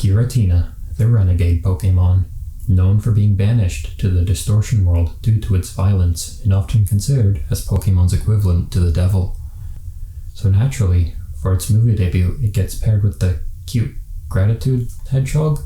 Giratina, the renegade Pokémon, known for being banished to the Distortion World due to its violence and often considered as Pokemon's equivalent to the devil. So naturally, for its movie debut, it gets paired with the cute Gratitude Hedgehog.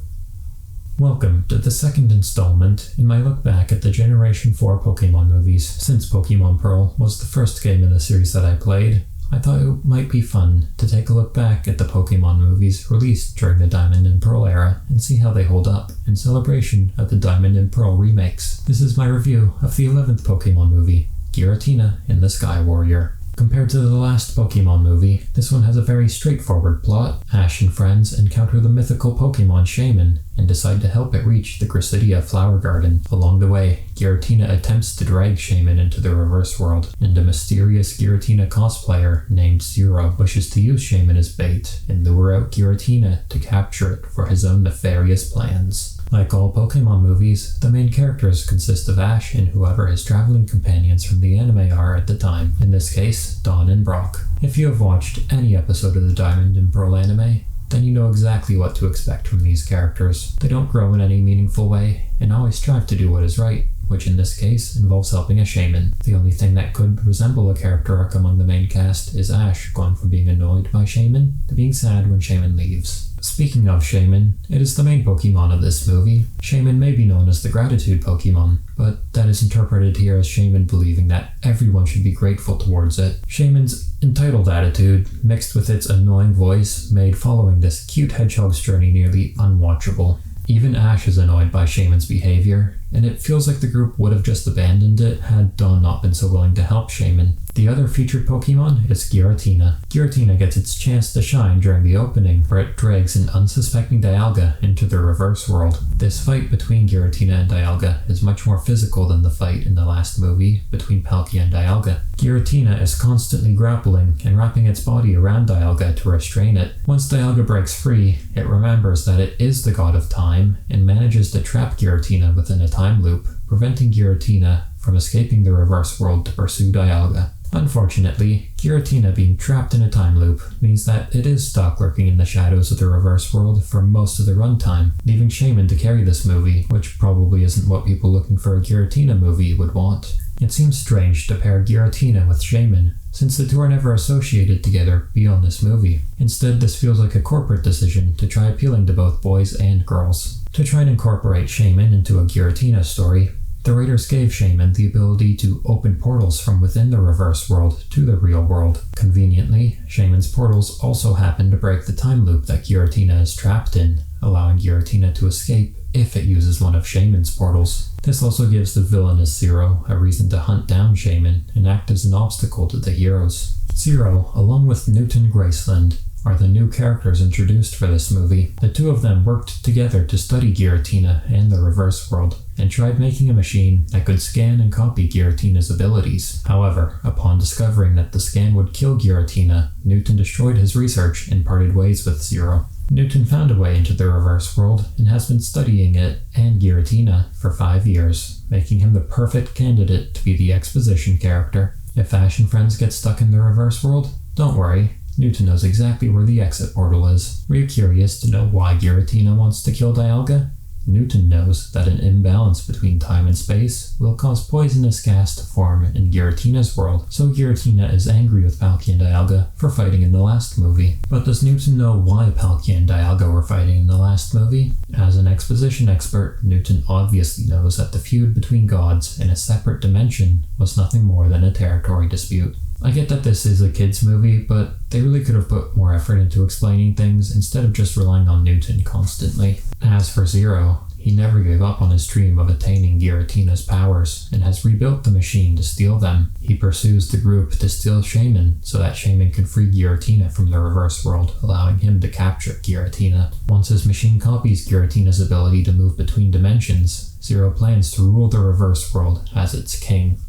Welcome to the second installment in my look back at the Generation 4 Pokémon movies. Since Pokémon Pearl was the first game in the series that I played, I thought it might be fun to take a look back at the Pokémon movies released during the Diamond and Pearl era and see how they hold up in celebration of the Diamond and Pearl remakes. This is my review of the 11th Pokémon movie, Giratina and the Sky Warrior. Compared to the last Pokémon movie, this one has a very straightforward plot. Ash and friends encounter the mythical Pokémon Shaman and decide to help it reach the Giratina flower garden. Along the way, Giratina attempts to drag Shaman into the reverse world, and a mysterious Giratina cosplayer named Zero wishes to use Shaman as bait and lure out Giratina to capture it for his own nefarious plans. Like all Pokémon movies, the main characters consist of Ash and whoever his traveling companions from the anime are at the time, in this case, Dawn and Brock. If you have watched any episode of the Diamond and Pearl anime, then you know exactly what to expect from these characters. They don't grow in any meaningful way, and always strive to do what is right, which in this case involves helping a shaman. The only thing that could resemble a character arc among the main cast is Ash going from being annoyed by Shaman to being sad when Shaman leaves. Speaking of Shaman, it is the main Pokemon of this movie. Shaman may be known as the Gratitude Pokemon, but that is interpreted here as Shaman believing that everyone should be grateful towards it. Shaman's entitled attitude, mixed with its annoying voice, made following this cute hedgehog's journey nearly unwatchable. Even Ash is annoyed by Shaman's behavior, and it feels like the group would have just abandoned it had Dawn not been so willing to help Shaman. The other featured Pokemon is Giratina. Giratina gets its chance to shine during the opening, where it drags an unsuspecting Dialga into the reverse world. This fight between Giratina and Dialga is much more physical than the fight in the last movie between Palkia and Dialga. Giratina is constantly grappling and wrapping its body around Dialga to restrain it. Once Dialga breaks free, it remembers that it is the god of time and manages to trap Giratina within a time loop, preventing Giratina from escaping the reverse world to pursue Dialga. Unfortunately, Giratina being trapped in a time loop means that it is stuck lurking in the shadows of the reverse world for most of the runtime, leaving Shaman to carry this movie, which probably isn't what people looking for a Giratina movie would want. It seems strange to pair Giratina with Shaman, since the two are never associated together beyond this movie. Instead, this feels like a corporate decision to try appealing to both boys and girls. To try and incorporate Shaman into a Giratina story, the writers gave Shaman the ability to open portals from within the reverse world to the real world. Conveniently, Shaman's portals also happen to break the time loop that Giratina is trapped in, allowing Giratina to escape if it uses one of Shaman's portals. This also gives the villainous Zero a reason to hunt down Shaman and act as an obstacle to the heroes. Zero, along with Newton Graceland, are the new characters introduced for this movie. The two of them worked together to study Giratina and the reverse world, and tried making a machine that could scan and copy Giratina's abilities. However, upon discovering that the scan would kill Giratina, Newton destroyed his research and parted ways with Zero. Newton found a way into the reverse world and has been studying it and Giratina for 5 years, making him the perfect candidate to be the exposition character. If Ash and friends get stuck in the reverse world, don't worry. Newton knows exactly where the exit portal is. Were you curious to know why Giratina wants to kill Dialga? Newton knows that an imbalance between time and space will cause poisonous gas to form in Giratina's world, so Giratina is angry with Palkia and Dialga for fighting in the last movie. But does Newton know why Palkia and Dialga were fighting in the last movie? As an exposition expert, Newton obviously knows that the feud between gods in a separate dimension was nothing more than a territory dispute. I get that this is a kids movie, but they really could have put more effort into explaining things instead of just relying on Newton constantly. As for Zero, he never gave up on his dream of attaining Giratina's powers and has rebuilt the machine to steal them. He pursues the group to steal Shaman so that Shaman can free Giratina from the reverse world, allowing him to capture Giratina. Once his machine copies Giratina's ability to move between dimensions, Zero plans to rule the reverse world as its king.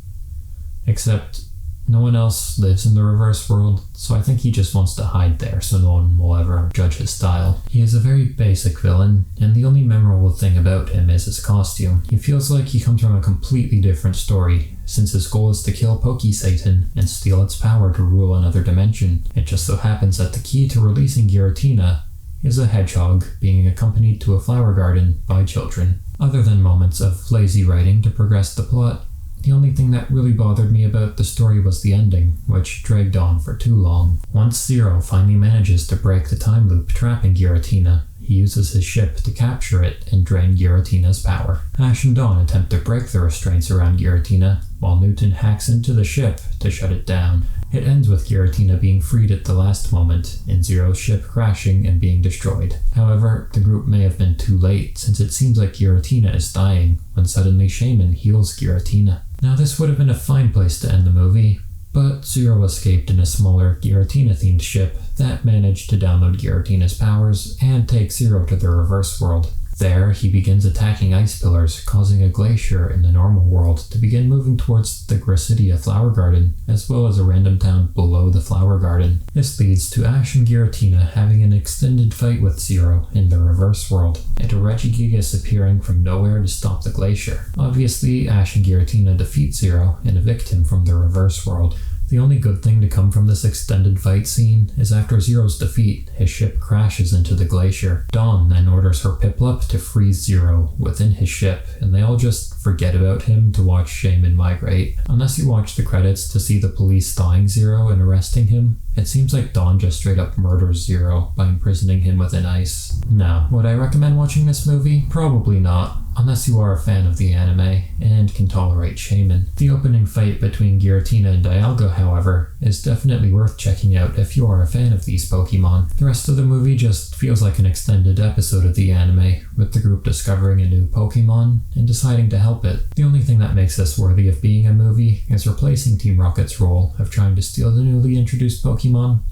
Except no one else lives in the reverse world, so I think he just wants to hide there so no one will ever judge his style. He is a very basic villain, and the only memorable thing about him is his costume. He feels like he comes from a completely different story, since his goal is to kill Poke-Satan and steal its power to rule another dimension. It just so happens that the key to releasing Giratina is a hedgehog being accompanied to a flower garden by children. Other than moments of lazy writing to progress the plot, the only thing that really bothered me about the story was the ending, which dragged on for too long. Once Zero finally manages to break the time loop trapping Giratina, he uses his ship to capture it and drain Giratina's power. Ash and Dawn attempt to break the restraints around Giratina, while Newton hacks into the ship to shut it down. It ends with Giratina being freed at the last moment, and Zero's ship crashing and being destroyed. However, the group may have been too late, since it seems like Giratina is dying, when suddenly Shaman heals Giratina. Now this would have been a fine place to end the movie, but Zero escaped in a smaller Giratina-themed ship that managed to download Giratina's powers and take Zero to the reverse world. There, he begins attacking ice pillars, causing a glacier in the normal world to begin moving towards the Giratina flower garden, as well as a random town below the flower garden. This leads to Ash and Giratina having an extended fight with Zero in the reverse world, and a Regigigas appearing from nowhere to stop the glacier. Obviously, Ash and Giratina defeat Zero and evict him from the reverse world. The only good thing to come from this extended fight scene is after Zero's defeat, his ship crashes into the glacier. Dawn then orders her Piplup to freeze Zero within his ship, and they all just forget about him to watch Shaman migrate. Unless you watch the credits to see the police thawing Zero and arresting him, it seems like Dawn just straight up murders Zero by imprisoning him within ice. Now, would I recommend watching this movie? Probably not, unless you are a fan of the anime and can tolerate Shaman. The opening fight between Giratina and Dialga, however, is definitely worth checking out if you are a fan of these Pokemon. The rest of the movie just feels like an extended episode of the anime, with the group discovering a new Pokemon and deciding to help it. The only thing that makes this worthy of being a movie is replacing Team Rocket's role of trying to steal the newly introduced Pokemon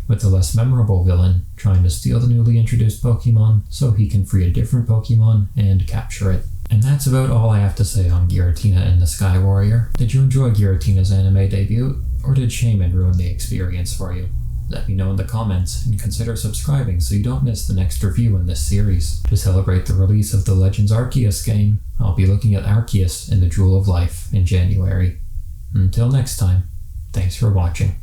with a less memorable villain trying to steal the newly introduced Pokemon so he can free a different Pokemon and capture it. And that's about all I have to say on Giratina and the Sky Warrior. Did you enjoy Giratina's anime debut, or did Shaman ruin the experience for you? Let me know in the comments, and consider subscribing so you don't miss the next review in this series. To celebrate the release of the Legends Arceus game, I'll be looking at Arceus and the Jewel of Life in January. Until next time, thanks for watching.